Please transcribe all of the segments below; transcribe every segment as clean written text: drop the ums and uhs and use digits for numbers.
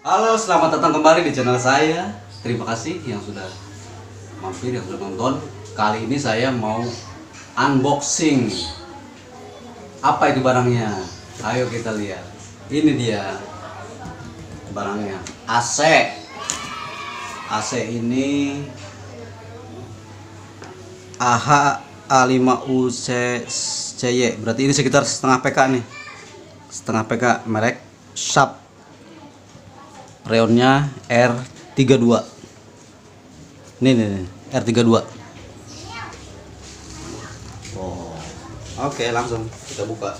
Halo, selamat datang kembali di channel saya. Terima kasih yang sudah mampir, yang sudah nonton. Kali ini saya mau unboxing. Apa itu barangnya? Ayo kita lihat. Ini dia barangnya. AC. AC ini AH A5UCY. Berarti ini sekitar setengah PK nih. Setengah PK, merek Sharp. Reonnya R32. Nih R32. Oh. Oke, langsung kita buka.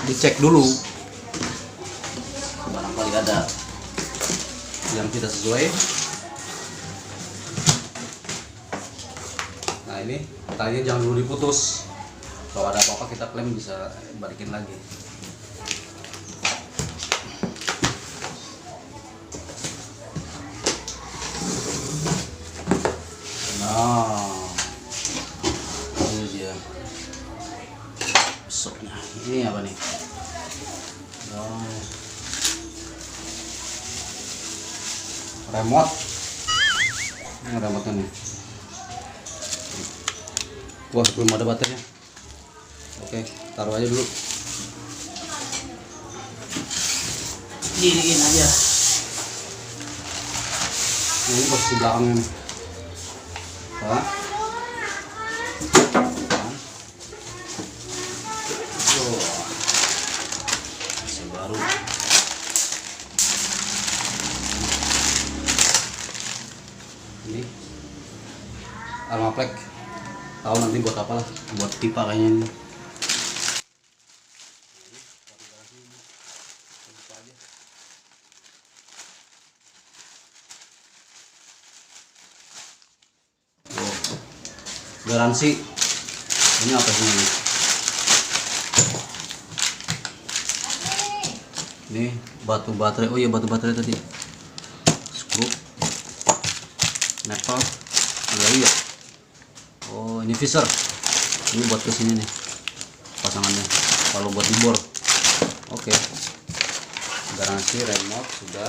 Dicek dulu. Barangkali ada yang tidak sesuai. Nah, ini talinya jangan dulu diputus. Kalau ada apa-apa kita klaim bisa balikin lagi. Nah, ini dia besoknya. Ini apa nih? Oh, remote. Ini remote nih. Wah, belum ada baterainya. Oke, taruh aja dulu. Diriin aja. Nah, ini posisi belakangnya nih. Nah. Masih baru. Ini Armaplek. Tahu nanti buat apa lah? Buat pipa kayaknya ini. Garansi. Ini apa sih ini? Ini batu baterai. Oh iya, batu baterai tadi. Skrup. Nepal. Iya. Oh, ini visor. Ini buat kesini nih pasangannya. Kalau buat dibor. Oke. Garansi remote sudah.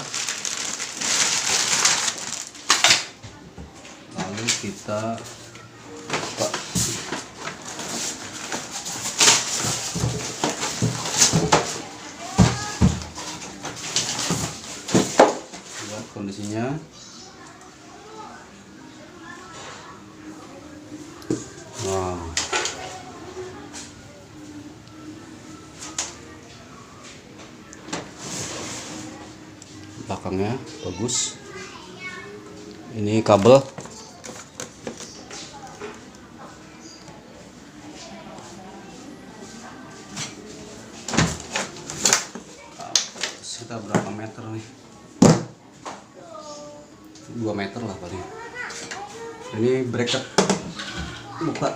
Lalu kita buat kondisinya. Wow. Belakangnya bagus. Ini kabel. Kita berapa meter nih? 2 meter lah paling. Ini bracket. Buka.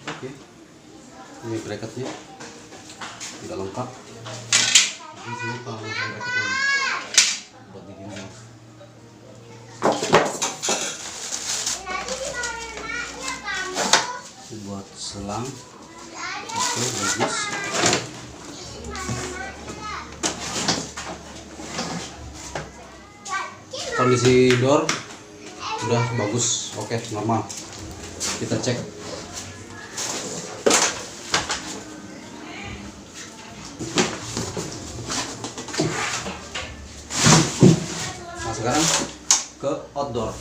Oke. Ini bracketnya udah lengkap. Di sini kalau bracketnya buat di dinding. Buat selang. Oke, bagus. Kondisi door udah bagus. Oke, normal. Kita cek. Nah, sekarang ke outdoor.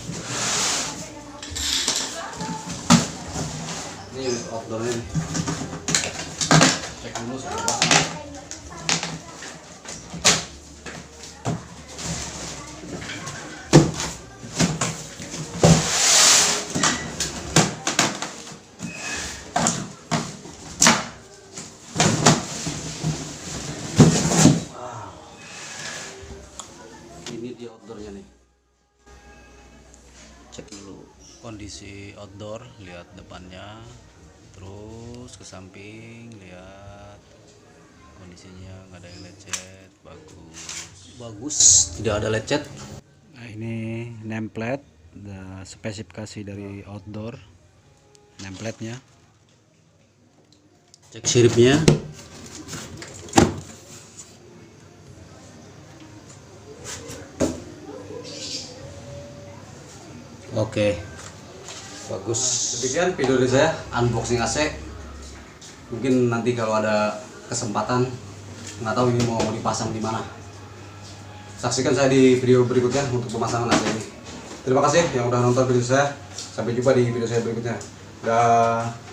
Ini unit outdoornya nih. Cek dulu seperti apa. Ini dia outdoornya nih. Cek dulu. Kondisi outdoor, lihat depannya, terus ke samping, lihat kondisinya nggak ada yang lecet, bagus, tidak ada lecet. Nah, ini nameplate, spesifikasi dari outdoor, nameplate-nya. Cek siripnya. Oke, bagus. Demikian video dari saya unboxing AC. Mungkin nanti kalau ada kesempatan, nggak tahu ini mau dipasang di mana. Saksikan saya di video berikutnya untuk pemasangan AC ini. Terima kasih yang udah nonton video saya. Sampai jumpa di video saya berikutnya. Dah.